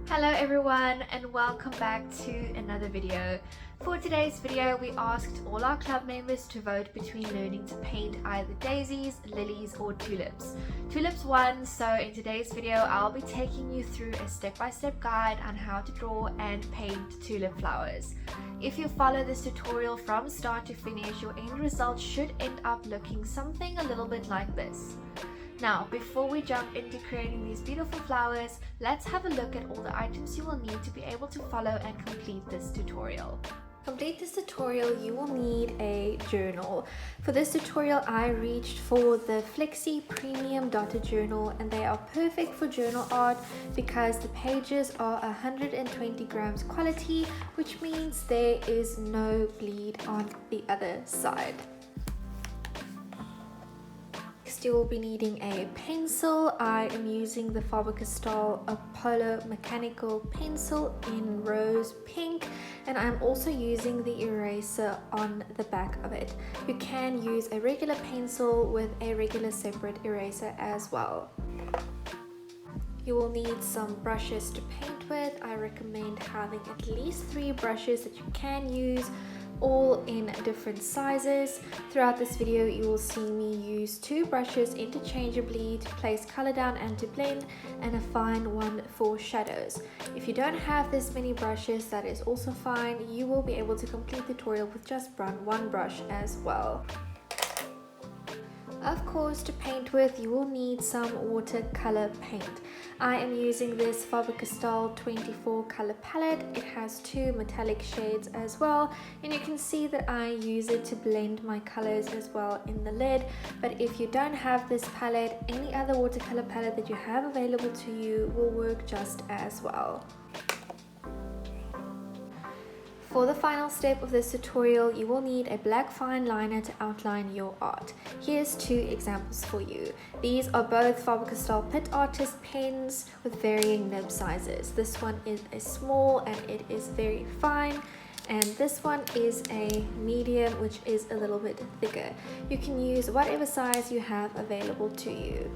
Hello everyone and welcome back to another video. For today's video we asked all our club members to vote between learning to paint either daisies, lilies or tulips. Tulips won, so in today's video I'll be taking you through a step-by-step guide on how to draw and paint tulip flowers. If you follow this tutorial from start to finish, your end result should end up looking something a little bit like this. Now, before we jump into creating these beautiful flowers, let's have a look at all the items you will need to be able to follow and complete this tutorial. To complete this tutorial, you will need a journal. For this tutorial, I reached for the Flexi Premium Dotted Journal, and they are perfect for journal art because the pages are 120 grams quality, which means there is no bleed on the other side. Next, you will be needing a pencil. I am using the Faber-Castell Apollo mechanical pencil in rose pink, and I'm also using the eraser on the back of it. You can use a regular pencil with a regular separate eraser as well. You will need some brushes to paint with. I recommend having at least 3 brushes that you can use, all in different sizes. Throughout this video you will see me use 2 brushes interchangeably to place color down and to blend, and a fine one for shadows. If you don't have this many brushes, that is also fine. You will be able to complete the tutorial with just one brush as well. Of course, to paint with you will need some watercolor paint. I am using this Faber-Castell 24 color palette. It has 2 metallic shades as well, and you can see that I use it to blend my colors as well in the lid. But if you don't have this palette, any other watercolor palette that you have available to you will work just as well. For the final step of this tutorial, you will need a black fine liner to outline your art. Here's 2 examples for you. These are both Faber-Castell Pit Artist pens with varying nib sizes. This one is a small and it is very fine, and this one is a medium, which is a little bit thicker. You can use whatever size you have available to you.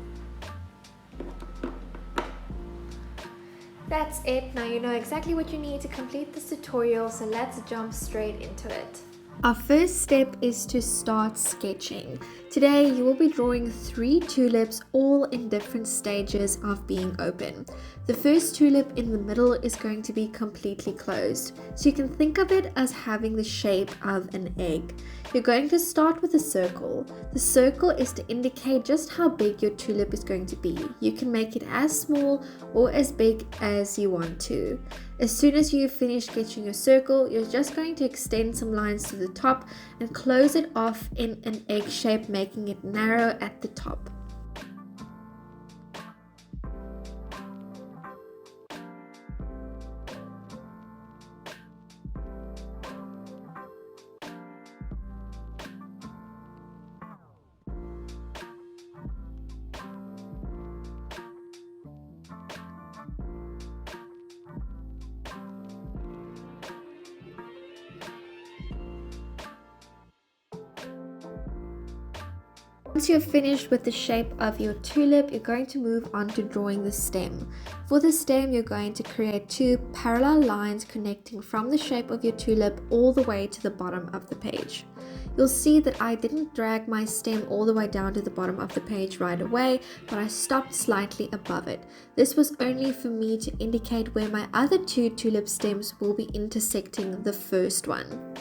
That's it. Now you know exactly what you need to complete this tutorial, so let's jump straight into it. Our first step is to start sketching. Today you will be drawing 3 tulips, all in different stages of being open. The first tulip in the middle is going to be completely closed, so you can think of it as having the shape of an egg. You're going to start with a circle. The circle is to indicate just how big your tulip is going to be. You can make it as small or as big as you want to. As soon as you finish sketching your circle, you're just going to extend some lines to the top and close it off in an egg shape, making it narrow at the top. Once you're finished with the shape of your tulip, you're going to move on to drawing the stem. For the stem, you're going to create 2 parallel lines connecting from the shape of your tulip all the way to the bottom of the page. You'll see that I didn't drag my stem all the way down to the bottom of the page right away, but I stopped slightly above it. This was only for me to indicate where my other 2 tulip stems will be intersecting the first one.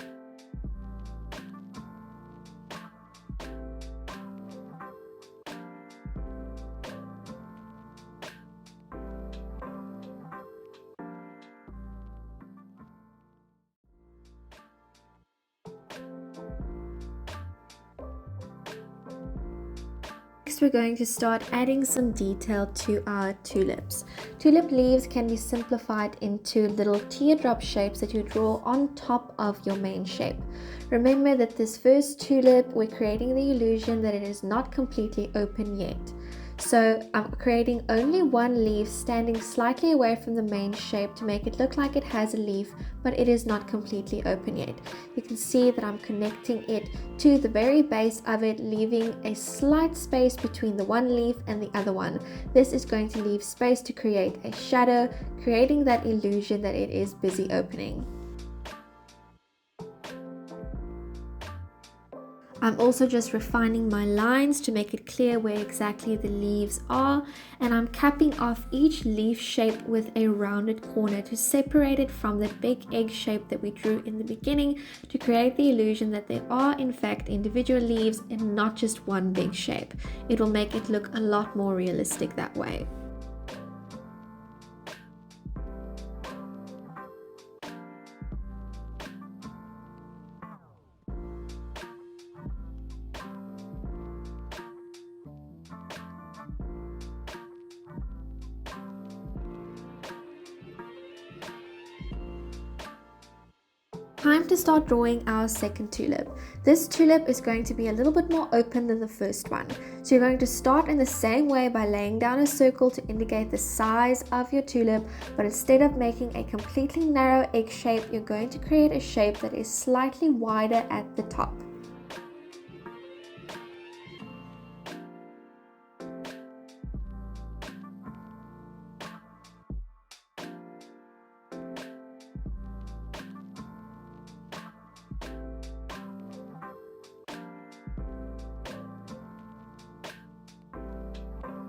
Next, we're going to start adding some detail to our tulips. Tulip leaves can be simplified into little teardrop shapes that you draw on top of your main shape. Remember that this first tulip, we're creating the illusion that it is not completely open yet. So I'm creating only one leaf standing slightly away from the main shape to make it look like it has a leaf, but it is not completely open yet. You can see that I'm connecting it to the very base of it, leaving a slight space between the one leaf and the other one. This is going to leave space to create a shadow, creating that illusion that it is busy opening. I'm also just refining my lines to make it clear where exactly the leaves are, and I'm capping off each leaf shape with a rounded corner to separate it from the big egg shape that we drew in the beginning, to create the illusion that there are in fact individual leaves and not just one big shape. It will make it look a lot more realistic that way. Time to start drawing our second tulip. This tulip is going to be a little bit more open than the first one. So you're going to start in the same way by laying down a circle to indicate the size of your tulip, but instead of making a completely narrow egg shape, you're going to create a shape that is slightly wider at the top.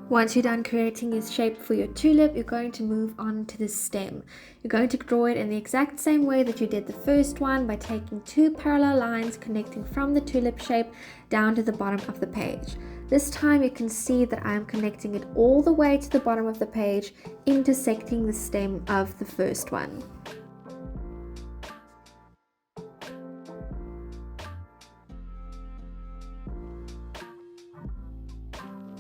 Once you're done creating your shape for your tulip, you're going to move on to the stem. You're going to draw it in the exact same way that you did the first one, by taking two parallel lines connecting from the tulip shape down to the bottom of the page. This time you can see that I'm connecting it all the way to the bottom of the page, intersecting the stem of the first one.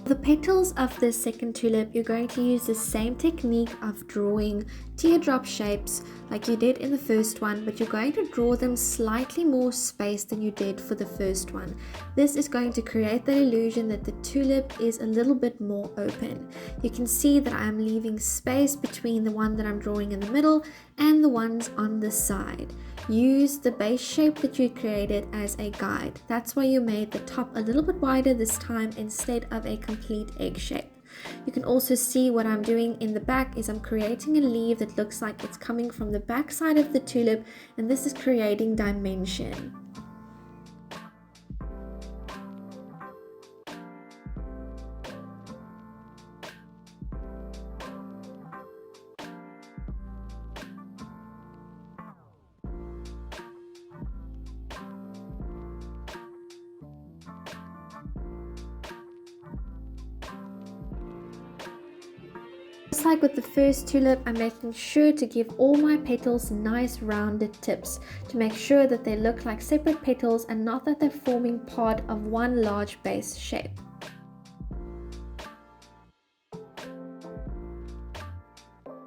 For the petals of the second tulip, you're going to use the same technique of drawing teardrop shapes like you did in the first one, but you're going to draw them slightly more spaced than you did for the first one. This is going to create the illusion that the tulip is a little bit more open. You can see that I'm leaving space between the one that I'm drawing in the middle and the ones on the side. Use the base shape that you created as a guide. That's why you made the top a little bit wider this time instead of a complete egg shape. You can also see what I'm doing in the back is I'm creating a leaf that looks like it's coming from the back side of the tulip, and this is creating dimension. Just like with the first tulip, I'm making sure to give all my petals nice rounded tips to make sure that they look like separate petals and not that they're forming part of one large base shape.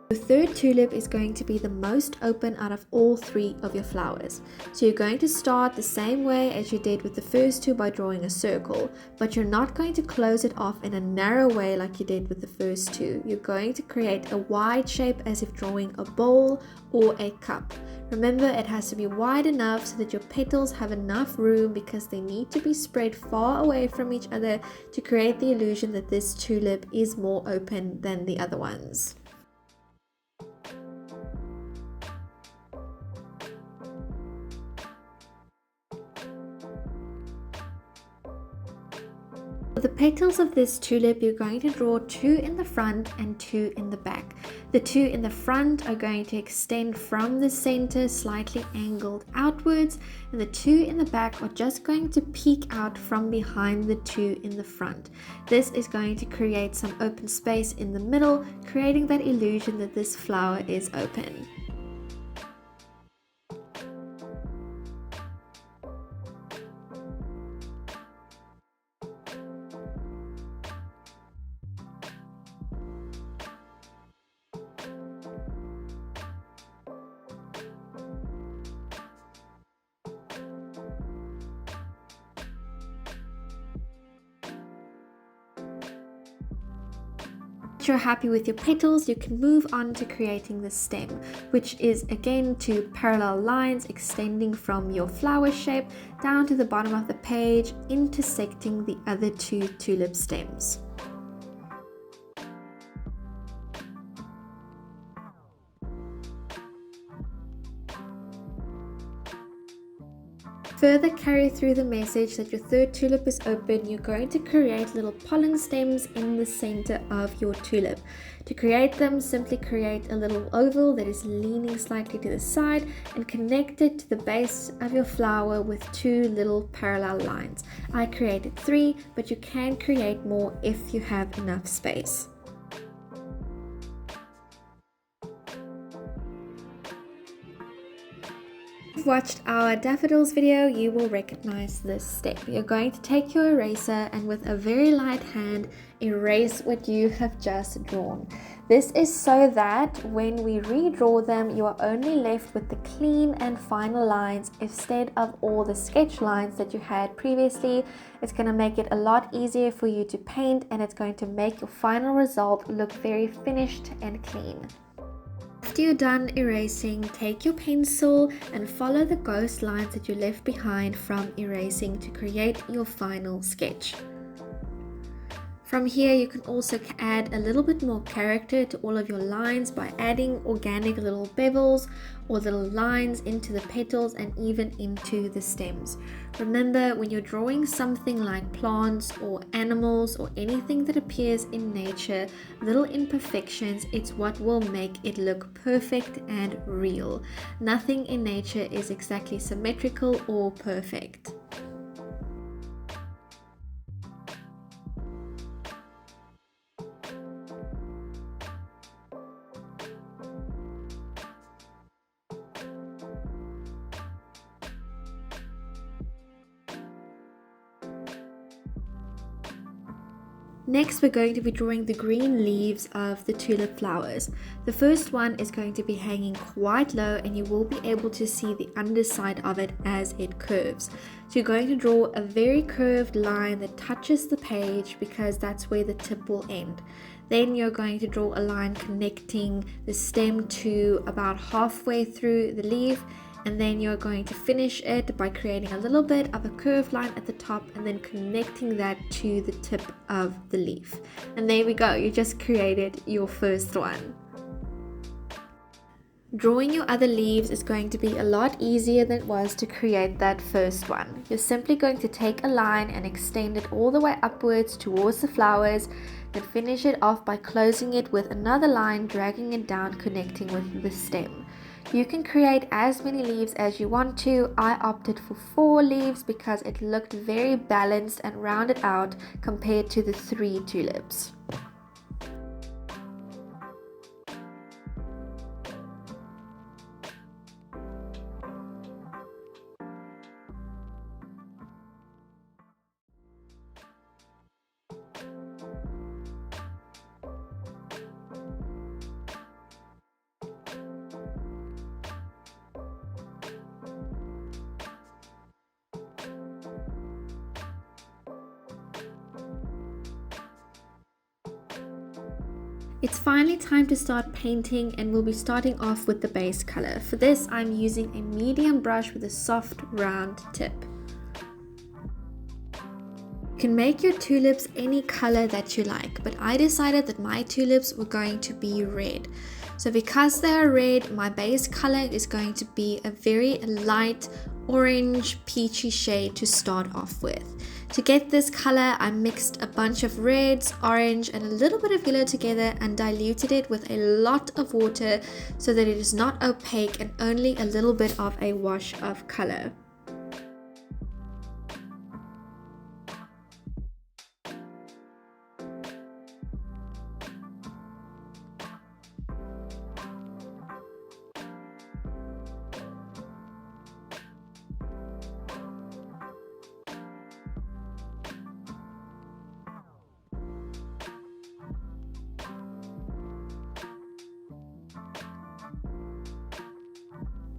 The third tulip is going to be the most open out of all three of your flowers. So you're going to start the same way as you did with the first two by drawing a circle, but you're not going to close it off in a narrow way like you did with the first two. You're going to create a wide shape as if drawing a bowl or a cup. Remember, it has to be wide enough so that your petals have enough room, because they need to be spread far away from each other to create the illusion that this tulip is more open than the other ones. For the petals of this tulip, you're going to draw two in the front and two in the back. The two in the front are going to extend from the center slightly angled outwards, and the two in the back are just going to peek out from behind the two in the front. This is going to create some open space in the middle, creating that illusion that this flower is open. Once you're happy with your petals, you can move on to creating the stem, which is again 2 parallel lines extending from your flower shape down to the bottom of the page, intersecting the other 2 tulip stems. Further carry through the message that your third tulip is open, you're going to create little pollen stems in the center of your tulip. To create them, simply create a little oval that is leaning slightly to the side and connect it to the base of your flower with 2 little parallel lines. I created 3, but you can create more if you have enough space. If you've watched our daffodils video, you will recognize this step. You're going to take your eraser and with a very light hand erase what you have just drawn. This is so that when we redraw them, you are only left with the clean and final lines instead of all the sketch lines that you had previously. It's going to make it a lot easier for you to paint, and it's going to make your final result look very finished and clean. After you're done erasing, take your pencil and follow the ghost lines that you left behind from erasing to create your final sketch. From here, you can also add a little bit more character to all of your lines by adding organic little bevels or little lines into the petals and even into the stems. Remember, when you're drawing something like plants or animals or anything that appears in nature, little imperfections, it's what will make it look perfect and real. Nothing in nature is exactly symmetrical or perfect. Next, we're going to be drawing the green leaves of the tulip flowers. The first one is going to be hanging quite low, and you will be able to see the underside of it as it curves. So you're going to draw a very curved line that touches the page because that's where the tip will end. Then you're going to draw a line connecting the stem to about halfway through the leaf, and then you're going to finish it by creating a little bit of a curved line at the top and then connecting that to the tip of the leaf. And there we go, you just created your first one. Drawing your other leaves is going to be a lot easier than it was to create that first one. You're simply going to take a line and extend it all the way upwards towards the flowers, then finish it off by closing it with another line, dragging it down, connecting with the stem. You can create as many leaves as you want to. I opted for 4 leaves because it looked very balanced and rounded out compared to the 3 tulips. It's finally time to start painting, and we'll be starting off with the base color. For this, I'm using a medium brush with a soft round tip. You can make your tulips any color that you like, but I decided that my tulips were going to be red. So because they are red, my base color is going to be a very light orange peachy shade to start off with. To get this color, I mixed a bunch of reds, orange and a little bit of yellow together and diluted it with a lot of water so that it is not opaque and only a little bit of a wash of color.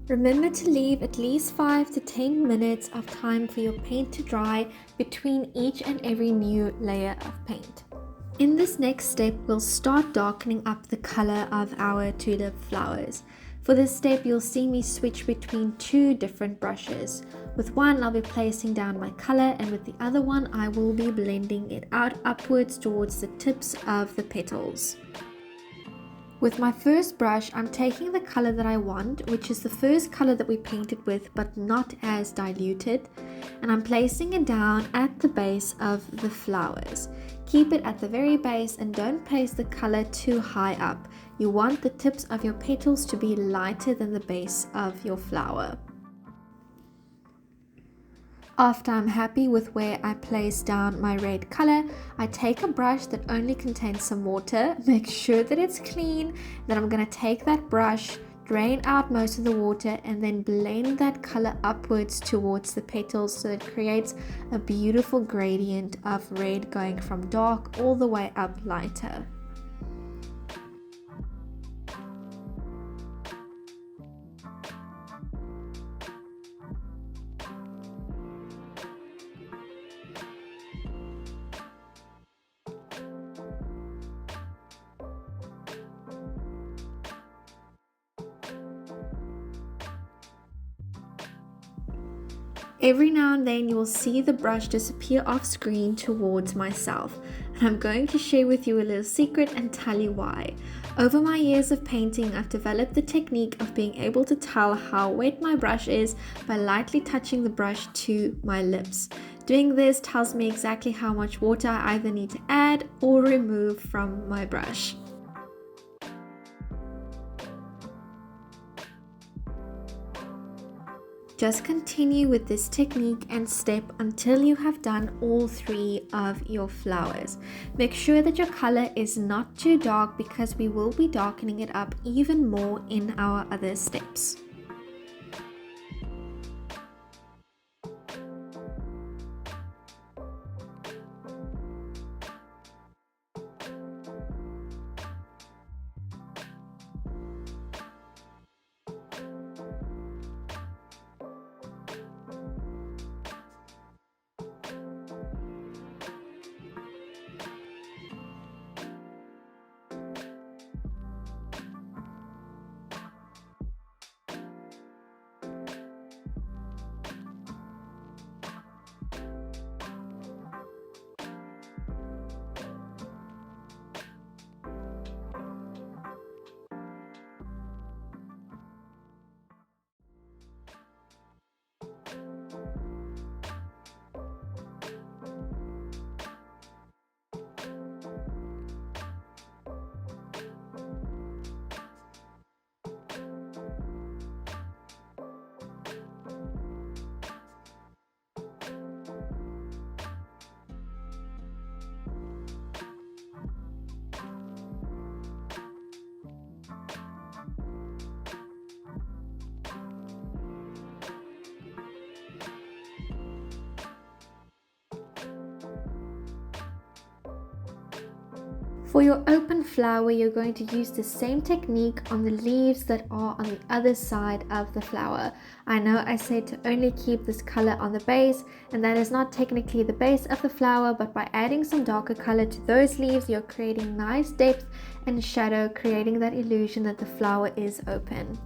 Remember to leave at least 5 to 10 minutes of time for your paint to dry between each and every new layer of paint. In this next step, we'll start darkening up the color of our tulip flowers. For this step, you'll see me switch between two different brushes. With one, I'll be placing down my color, and with the other one, I will be blending it out upwards towards the tips of the petals. With my first brush, I'm taking the color that I want, which is the first color that we painted with, but not as diluted, and I'm placing it down at the base of the flowers. Keep it at the very base and don't place the color too high up. You want the tips of your petals to be lighter than the base of your flower. After I'm happy with where I place down my red color, I take a brush that only contains some water, make sure that it's clean, then I'm going to take that brush, drain out most of the water, and then blend that color upwards towards the petals so it creates a beautiful gradient of red going from dark all the way up lighter. Every now and then you will see the brush disappear off screen towards myself, and I'm going to share with you a little secret and tell you why. Over my years of painting, I've developed the technique of being able to tell how wet my brush is by lightly touching the brush to my lips. Doing this tells me exactly how much water I either need to add or remove from my brush. Just continue with this technique and step until you have done all three of your flowers. Make sure that your color is not too dark because we will be darkening it up even more in our other steps. For your open flower, you're going to use the same technique on the leaves that are on the other side of the flower. I know I said to only keep this color on the base, and that is not technically the base of the flower, but by adding some darker color to those leaves, you're creating nice depth and shadow, creating that illusion that the flower is open.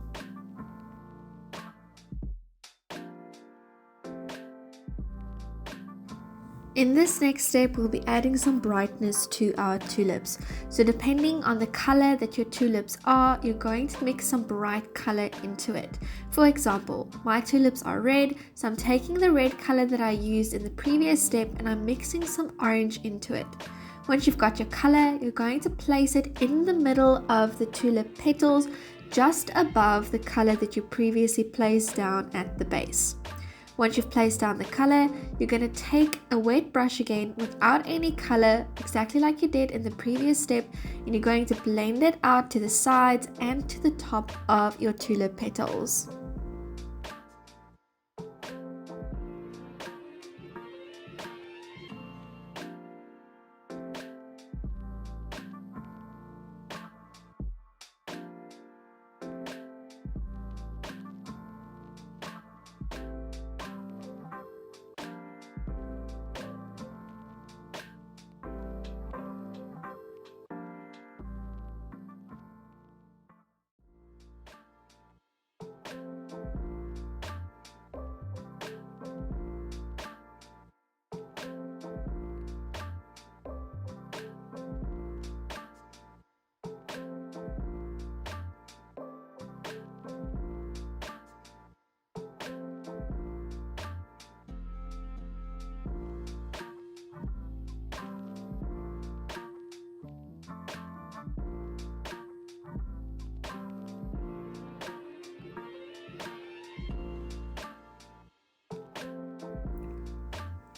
In this next step, we'll be adding some brightness to our tulips. So depending on the color that your tulips are, you're going to mix some bright color into it. For example, my tulips are red, so I'm taking the red color that I used in the previous step and I'm mixing some orange into it. Once you've got your color, you're going to place it in the middle of the tulip petals, just above the color that you previously placed down at the base. Once you've placed down the color, you're going to take a wet brush again without any color, exactly like you did in the previous step, and you're going to blend it out to the sides and to the top of your tulip petals.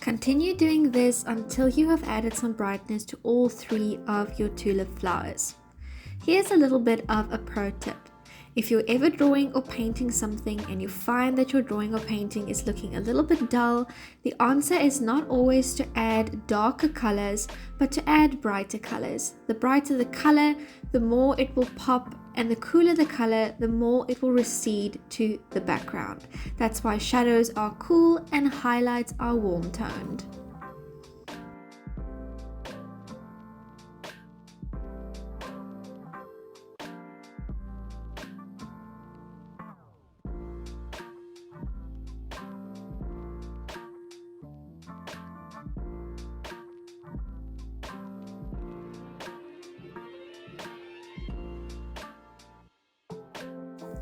Continue doing this until you have added some brightness to all 3 of your tulip flowers. Here's a little bit of a pro tip. If you're ever drawing or painting something and you find that your drawing or painting is looking a little bit dull, the answer is not always to add darker colors, but to add brighter colors. The brighter the color, the more it will pop, and the cooler the color, the more it will recede to the background. That's why shadows are cool and highlights are warm toned.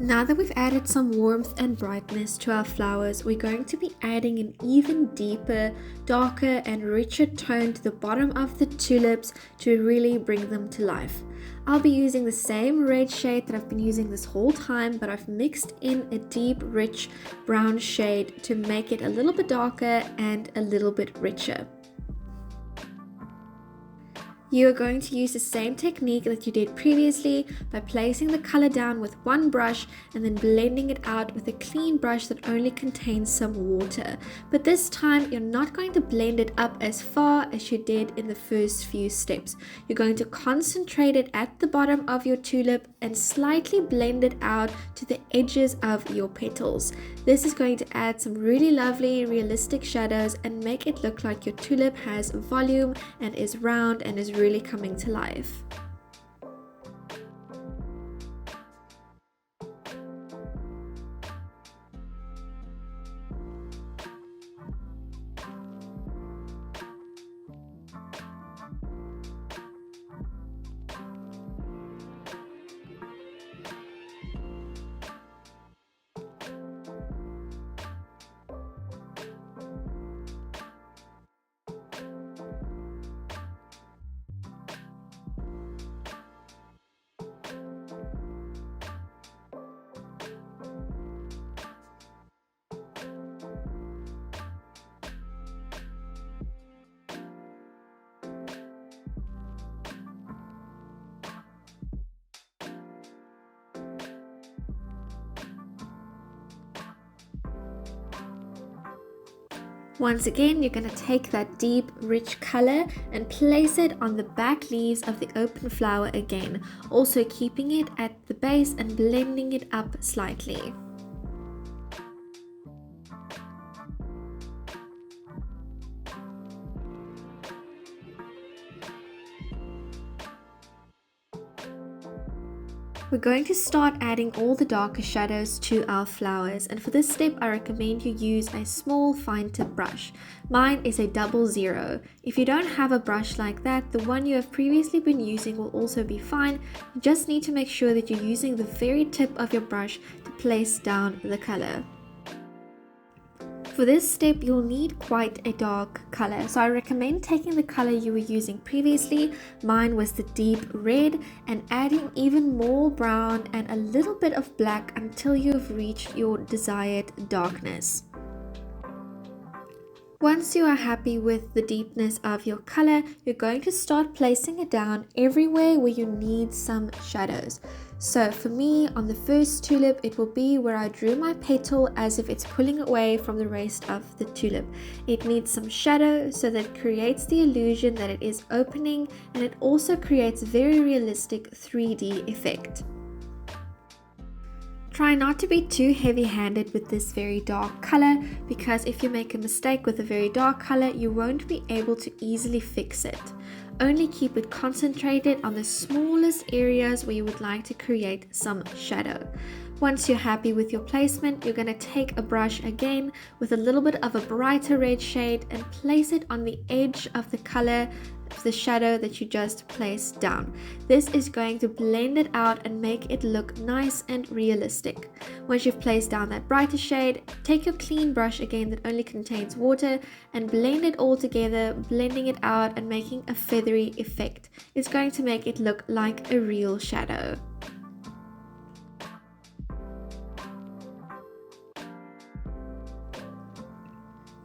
Now that we've added some warmth and brightness to our flowers, we're going to be adding an even deeper, darker and richer tone to the bottom of the tulips to really bring them to life. I'll be using the same red shade that I've been using this whole time, but I've mixed in a deep, rich brown shade to make it a little bit darker and a little bit richer. You are going to use the same technique that you did previously by placing the color down with one brush and then blending it out with a clean brush that only contains some water. But this time you're not going to blend it up as far as you did in the first few steps. You're going to concentrate it at the bottom of your tulip and slightly blend it out to the edges of your petals. This is going to add some really lovely realistic shadows and make it look like your tulip has volume and is round and is really coming to life. Once again, you're going to take that deep, rich color and place it on the back leaves of the open flower again, also keeping it at the base and blending it up slightly. We're going to start adding all the darker shadows to our flowers, and for this step I recommend you use a small fine tip brush. Mine is a 00. If you don't have a brush like that, the one you have previously been using will also be fine. You just need to make sure that you're using the very tip of your brush to place down the color. For this step, you'll need quite a dark color, so I recommend taking the color you were using previously, mine was the deep red, and adding even more brown and a little bit of black until you've reached your desired darkness. Once you are happy with the deepness of your color, you're going to start placing it down everywhere where you need some shadows. So for me, on the first tulip, it will be where I drew my petal as if it's pulling away from the rest of the tulip. It needs some shadow so that it creates the illusion that it is opening, and it also creates a very realistic 3D effect. Try not to be too heavy-handed with this very dark color, because if you make a mistake with a very dark color, you won't be able to easily fix it. Only keep it concentrated on the smallest areas where you would like to create some shadow. Once you're happy with your placement, you're going to take a brush again with a little bit of a brighter red shade and place it on the edge of the color, the shadow that you just placed down. This is going to blend it out and make it look nice and realistic. Once you've placed down that brighter shade, take your clean brush again that only contains water and blend it all together, blending it out and making a feathery effect. It's going to make it look like a real shadow.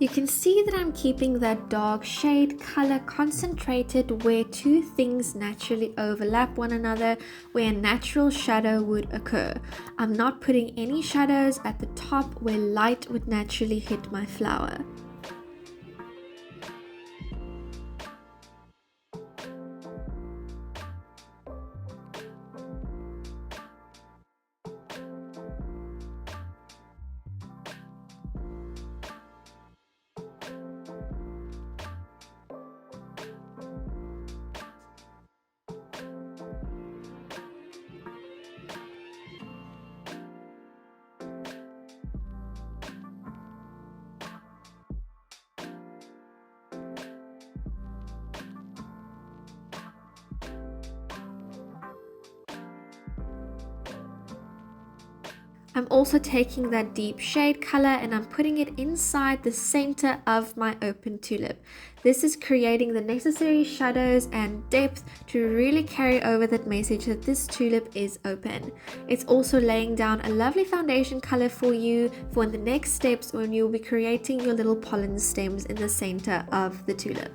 You can see that I'm keeping that dark shade color concentrated where two things naturally overlap one another, where a natural shadow would occur. I'm not putting any shadows at the top where light would naturally hit my flower. I'm also taking that deep shade color and I'm putting it inside the center of my open tulip. This is creating the necessary shadows and depth to really carry over that message that this tulip is open. It's also laying down a lovely foundation color for you for the next steps when you'll be creating your little pollen stems in the center of the tulip.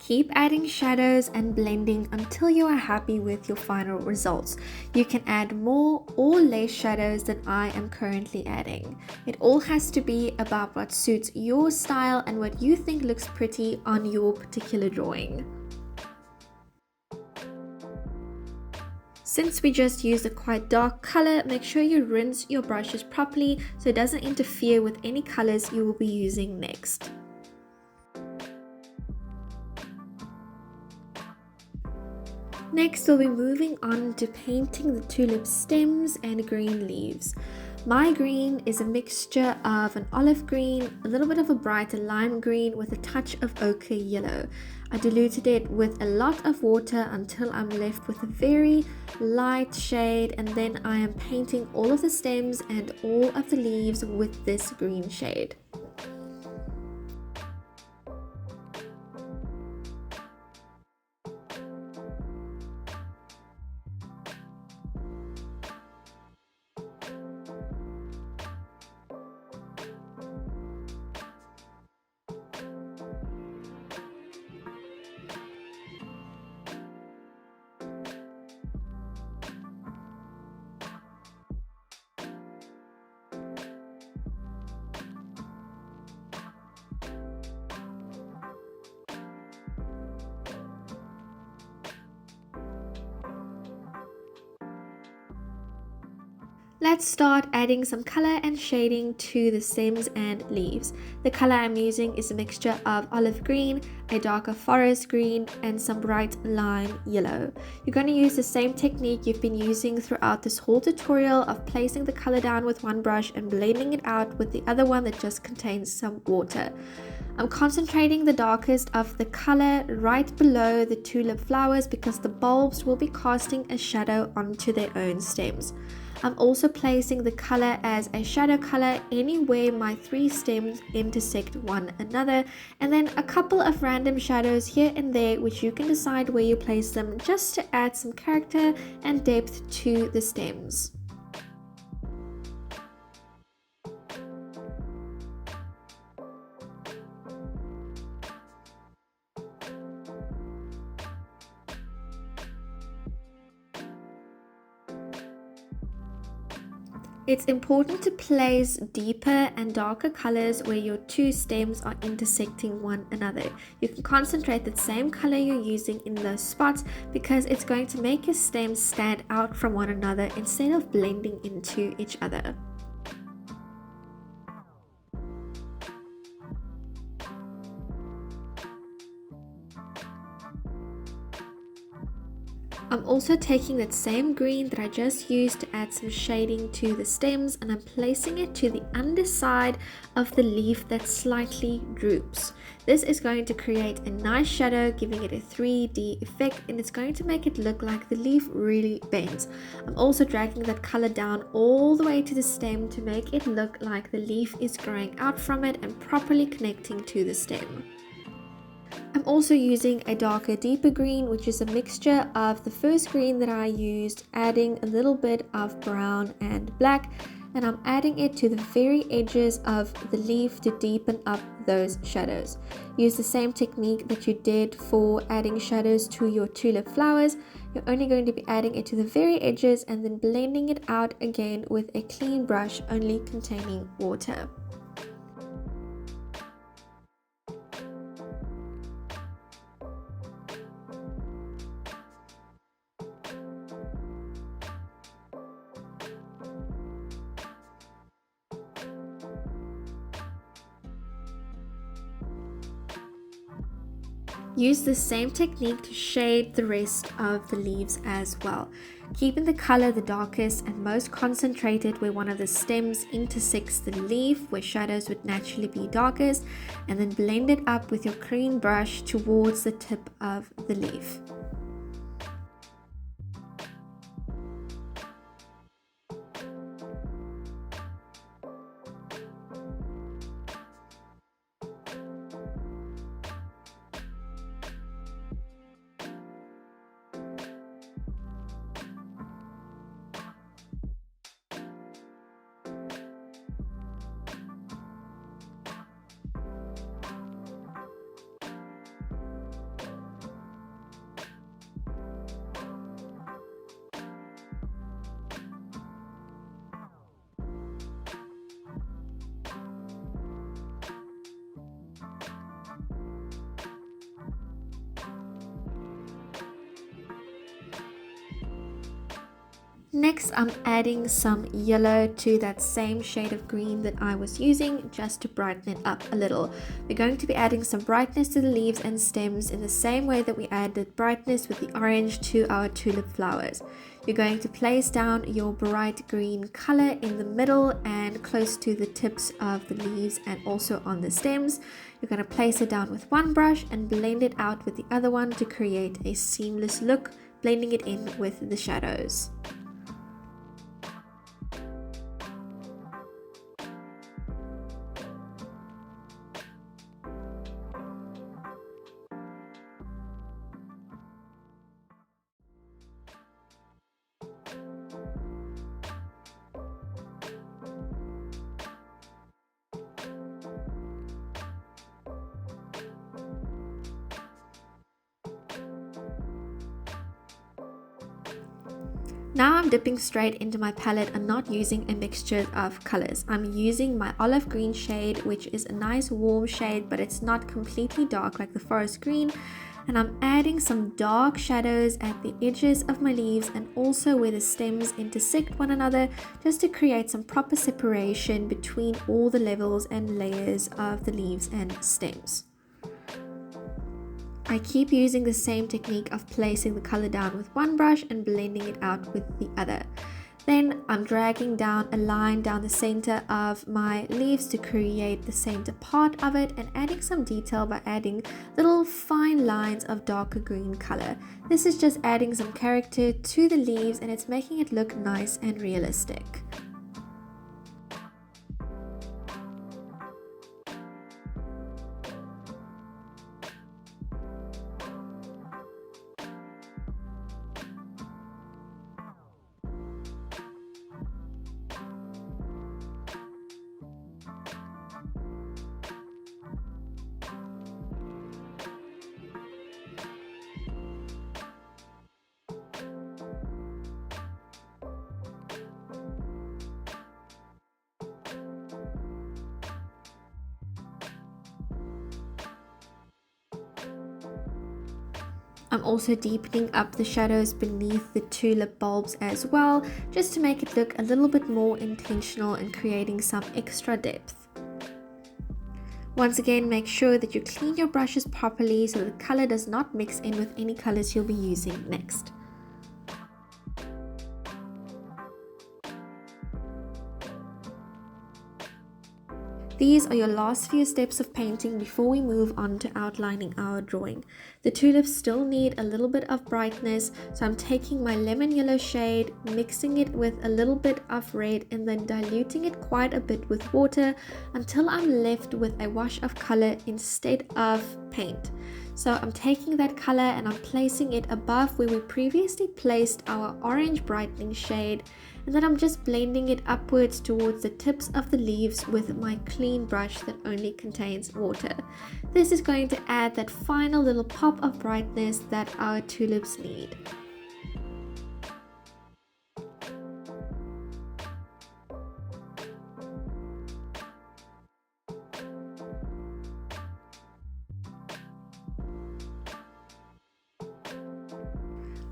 Keep adding shadows and blending until you are happy with your final results. You can add more or less shadows than I am currently adding. It all has to be about what suits your style and what you think looks pretty on your particular drawing. Since we just used a quite dark color, make sure you rinse your brushes properly so it doesn't interfere with any colors you will be using next. Next, we'll be moving on to painting the tulip stems and green leaves. My green is a mixture of an olive green, a little bit of a brighter lime green with a touch of ochre yellow. I diluted it with a lot of water until I'm left with a very light shade, and then I am painting all of the stems and all of the leaves with this green shade. Let's start adding some color and shading to the stems and leaves. The color I'm using is a mixture of olive green, a darker forest green, and some bright lime yellow. You're going to use the same technique you've been using throughout this whole tutorial of placing the color down with one brush and blending it out with the other one that just contains some water. I'm concentrating the darkest of the color right below the tulip flowers because the bulbs will be casting a shadow onto their own stems. I'm also placing the color as a shadow color anywhere my three stems intersect one another, and then a couple of random shadows here and there which you can decide where you place them just to add some character and depth to the stems. It's important to place deeper and darker colors where your two stems are intersecting one another. You can concentrate the same color you're using in those spots because it's going to make your stems stand out from one another instead of blending into each other. I'm also taking that same green that I just used to add some shading to the stems, and I'm placing it to the underside of the leaf that slightly droops. This is going to create a nice shadow, giving it a 3D effect, and it's going to make it look like the leaf really bends. I'm also dragging that color down all the way to the stem to make it look like the leaf is growing out from it and properly connecting to the stem. I'm also using a darker, deeper green, which is a mixture of the first green that I used, adding a little bit of brown and black, and I'm adding it to the very edges of the leaf to deepen up those shadows. Use the same technique that you did for adding shadows to your tulip flowers. You're only going to be adding it to the very edges and then blending it out again with a clean brush only containing water. Use the same technique to shade the rest of the leaves as well, keeping the color the darkest and most concentrated where one of the stems intersects the leaf, where shadows would naturally be darkest, and then blend it up with your green brush towards the tip of the leaf. Next, I'm adding some yellow to that same shade of green that I was using, just to brighten it up a little. We're going to be adding some brightness to the leaves and stems in the same way that we added brightness with the orange to our tulip flowers. You're going to place down your bright green color in the middle and close to the tips of the leaves and also on the stems. You're going to place it down with one brush and blend it out with the other one to create a seamless look, blending it in with the shadows. Now I'm dipping straight into my palette and not using a mixture of colors. I'm using my olive green shade, which is a nice warm shade, but it's not completely dark like the forest green. And I'm adding some dark shadows at the edges of my leaves and also where the stems intersect one another, just to create some proper separation between all the levels and layers of the leaves and stems. I keep using the same technique of placing the color down with one brush and blending it out with the other. Then I'm dragging down a line down the center of my leaves to create the center part of it, and adding some detail by adding little fine lines of darker green color. This is just adding some character to the leaves and it's making it look nice and realistic. I'm also deepening up the shadows beneath the tulip bulbs as well, just to make it look a little bit more intentional and creating some extra depth. Once again, make sure that you clean your brushes properly so the color does not mix in with any colors you'll be using next. These are your last few steps of painting before we move on to outlining our drawing. The tulips still need a little bit of brightness, so I'm taking my lemon yellow shade, mixing it with a little bit of red, and then diluting it quite a bit with water until I'm left with a wash of color instead of paint. So I'm taking that color and I'm placing it above where we previously placed our orange brightening shade, and then I'm just blending it upwards towards the tips of the leaves with my clean brush that only contains water. This is going to add that final little pop of brightness that our tulips need.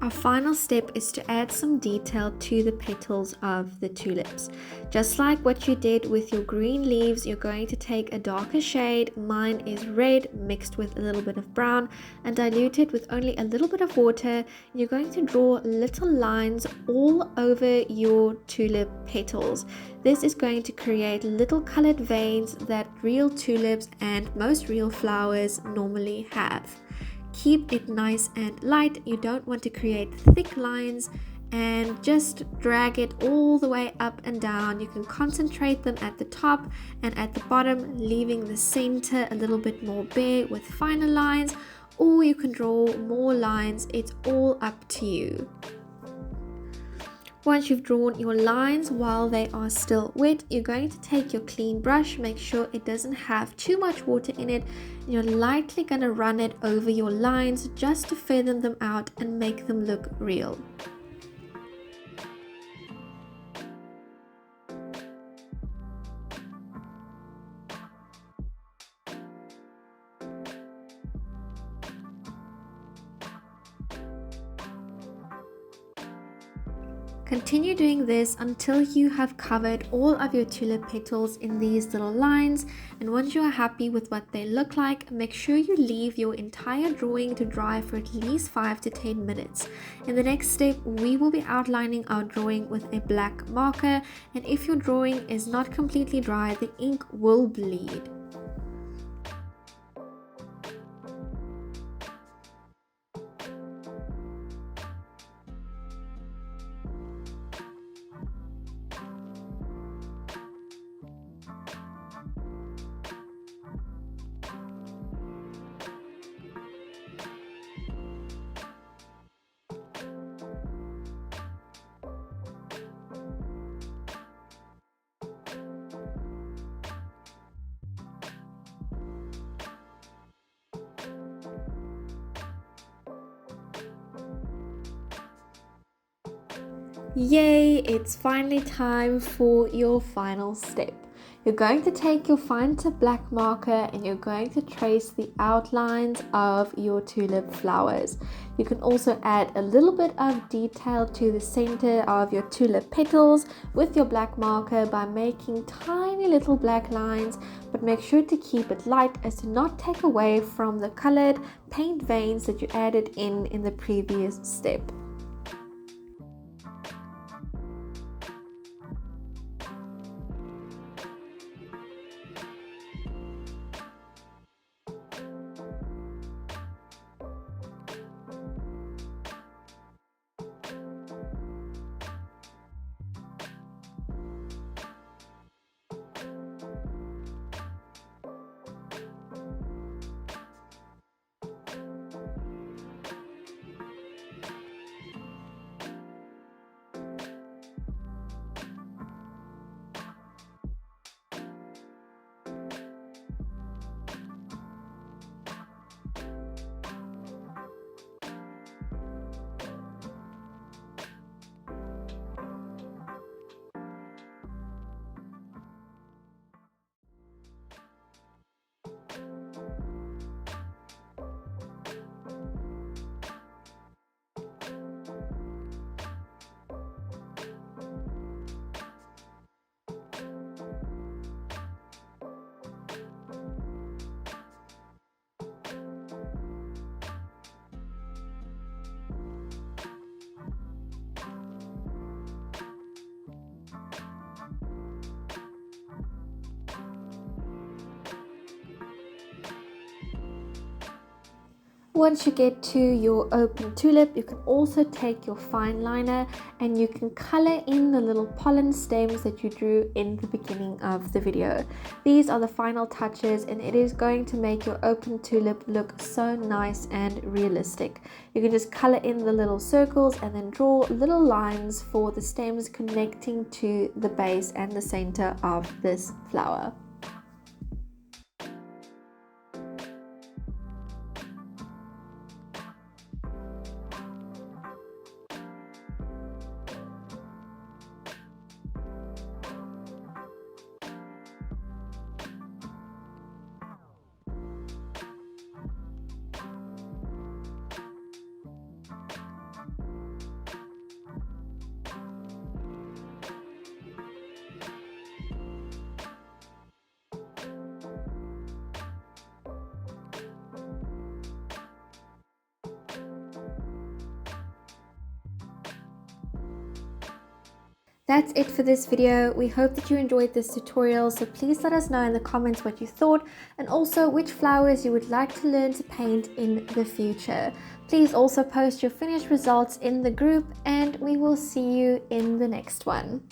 Our final step is to add some detail to the petals of the tulips. Just like what you did with your green leaves, you're going to take a darker shade. Mine is red mixed with a little bit of brown and diluted with only a little bit of water. You're going to draw little lines all over your tulip petals. This is going to create little colored veins that real tulips and most real flowers normally have. Keep it nice and light. You don't want to create thick lines, and just drag it all the way up and down. You can concentrate them at the top and at the bottom, leaving the center a little bit more bare with finer lines, or you can draw more lines. It's all up to you. Once you've drawn your lines while they are still wet, you're going to take your clean brush, make sure it doesn't have too much water in it, and you're lightly going to run it over your lines just to feather them out and make them look real. Continue doing this until you have covered all of your tulip petals in these little lines, and once you are happy with what they look like, make sure you leave your entire drawing to dry for at least 5 to 10 minutes. In the next step, we will be outlining our drawing with a black marker, and if your drawing is not completely dry, the ink will bleed. Yay! It's finally time for your final step. You're going to take your fine tip black marker and you're going to trace the outlines of your tulip flowers. You can also add a little bit of detail to the center of your tulip petals with your black marker by making tiny little black lines, but make sure to keep it light as to not take away from the colored paint veins that you added in the previous step. Once you get to your open tulip, you can also take your fine liner and you can color in the little pollen stems that you drew in the beginning of the video. These are the final touches and it is going to make your open tulip look so nice and realistic. You can just color in the little circles and then draw little lines for the stems connecting to the base and the center of this flower. That's it for this video. We hope that you enjoyed this tutorial, so please let us know in the comments what you thought and also which flowers you would like to learn to paint in the future. Please also post your finished results in the group and we will see you in the next one.